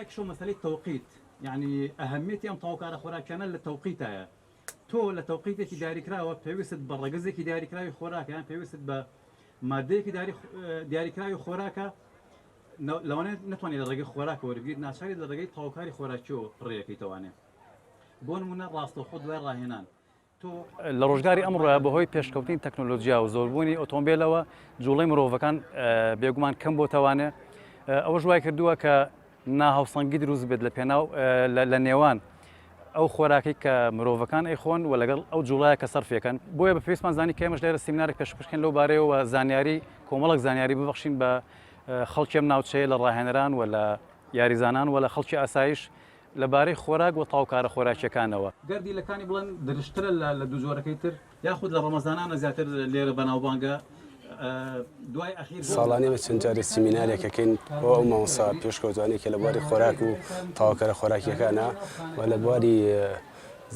شو مسألة توقيت يعني أهميتي أم توقع خوراك كان للتوقيتها تو لتوقيتك داري كراوة بيوسط برجزك داري كراوي خوراك يعني بيوسط بماديك داري كراوي خوراك لو أنا نتواني للرجل خوراك ورجيت ناشري للرجل توقعي خوراك شو بريكي تواني بون من الراس خود وين راهنان لە ڕۆژگاری ئەمڕۆ بەهۆی پێشکەوتنی تەکنۆلۆژیا و زۆربوونی ئۆتۆمبیلەوە جوڵەی مرۆڤەکان بێگومان کەم بۆتەوانێ ئەوە ژوای کردووە کە ناهاوسەنگی دروست بێت لە پێناو لە نێوان ئەو خۆراکی کە مرۆڤەکان ئەیخۆن و لەگەڵ ئەو جوڵایە کە سەرفێکەن بۆیە بە پێویستمان زانی کە ئێمەش لێرە سیمینارێک پێشکەشکەین لەو بارەیەوە زانیاری کۆمەڵک زانیاری ببەخشین بە خەڵکێم ناوچەیە لە ڕاهێنەران و لە یاریزانان و لە خەڵکی ئاسایش لەبارەی خۆراک و تاوکارە خۆراکیەکانەوە گەردیلەکانی بڵێن درشترە لە دوو جۆرەکەی تر یاخود لە ڕەمەزانانە زیاتر لێرە بەناوبانگە دوای ئەخیر ساڵانێ بە چەند جارێ سیمینارێکەکەین بۆ ئەو مامۆستا پێشکەوتوانێک کە لە بواری خۆراک و تاوکارە خۆراکیەکانە و لە بواری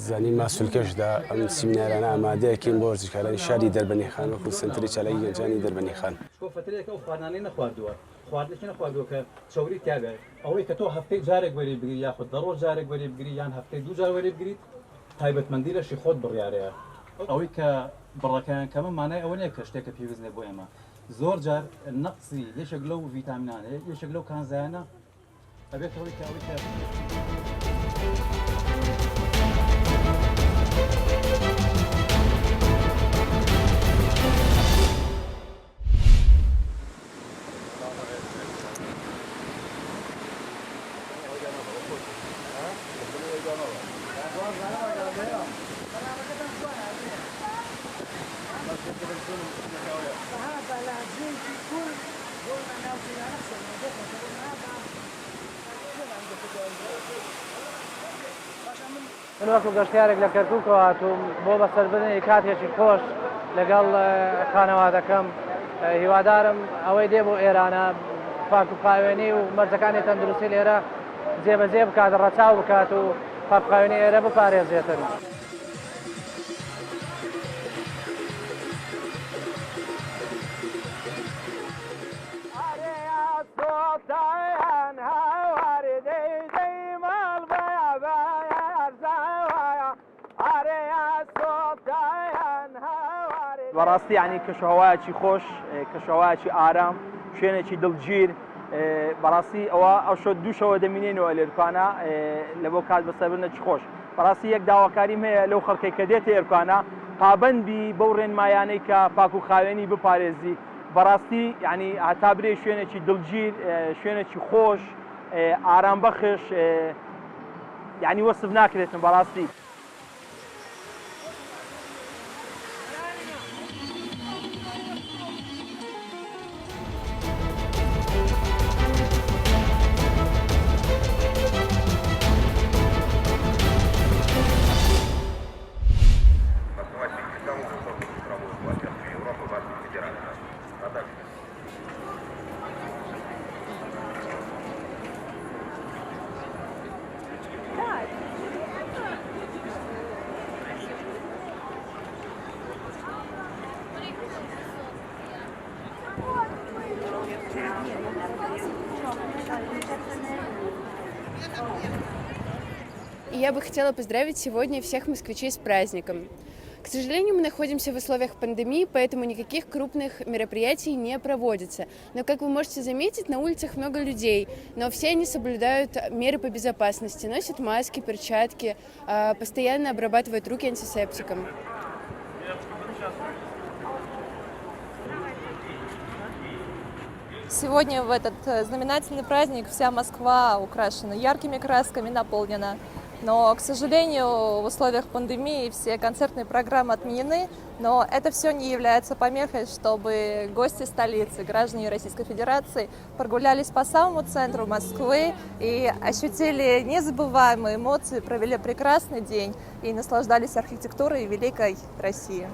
زانی ماسوولکەشدا ئەم سیمینارانە ئامادەیەکەین بۆ وەرزشکارانی شاری دەربەنیخان وەکو سنتری چالایی گەنجانی دەربەنیخان فترەیەکە ئەو خواردنانەی نەخواردووە خواردنێکی نەخواردووە کە چاوری تیاگە ئەوەی کە تۆ هەفتەی جارێک وەری بگری یاخود دەڕۆژ جارێک وەری بگری یان هەفتەی دوو جار وەری بگریت تایبەتمەندی لەشی خۆت بڕیارەیە ئەوەی کە بڕەکەیان کەمە مانای ئەوە نیە کە شتێکە پێویست بۆ ئێمە زۆر جار نەقسی یەشێک لەو ڤیتامینانەیە یەشێک لەو کانزایانە ئەبێت ئەوەی کە من وەکو گەشتیارێک لە کەرکووکەوە هاتووم بۆ بەسەربردنی کاتێکی خۆش لەگەڵ خانەوادەکەم هیوادارم ئەوەی دێ بۆ ئێرانە پاک و خاوێنی و مەرجەکانی تەندروستی لێرە جێبەجێ بکات ڕەچاو بکات و پاکخاوێنی ئێرە بپارێزێتن. بەڕاستی یعنی کەشوهەوایەکی خۆش کەشوهەوایەکی ئارام شوێنێکی دڵگیر بەڕاستی ئەوە ئەو شۆ دووشەوە دەمینێنەوە لێرکانە لە بۆ کات بەسەربردنێکی خۆش بەڕاستی یەک داواکاریم هەیە لەو خەڵکەی کە دێتە ئێرکانە پابەندی بەو ڕێنمایانەی کە پاک و خاوێنی بپارێزی بەڕاستی یعنی هەتا برێ شوێنێکی دڵگیر شوێنێکی خۆش ئارام بەخش یعنی وەسف ناکرێتن بەڕاستی. Я бы хотела поздравить сегодня всех москвичей с праздником. К сожалению, мы находимся в условиях пандемии, поэтому никаких крупных мероприятий не проводится. Но, как вы можете заметить, на улицах много людей, но все они соблюдают меры по безопасности, носят маски, перчатки, постоянно обрабатывают руки антисептиком. Сегодня в этот знаменательный праздник вся Москва украшена яркими красками, наполнена. Но, к сожалению, в условиях пандемии все концертные программы отменены, но это все не является помехой, чтобы гости столицы, граждане Российской Федерации прогулялись по самому центру Москвы и ощутили незабываемые эмоции, провели прекрасный день и наслаждались архитектурой великой России.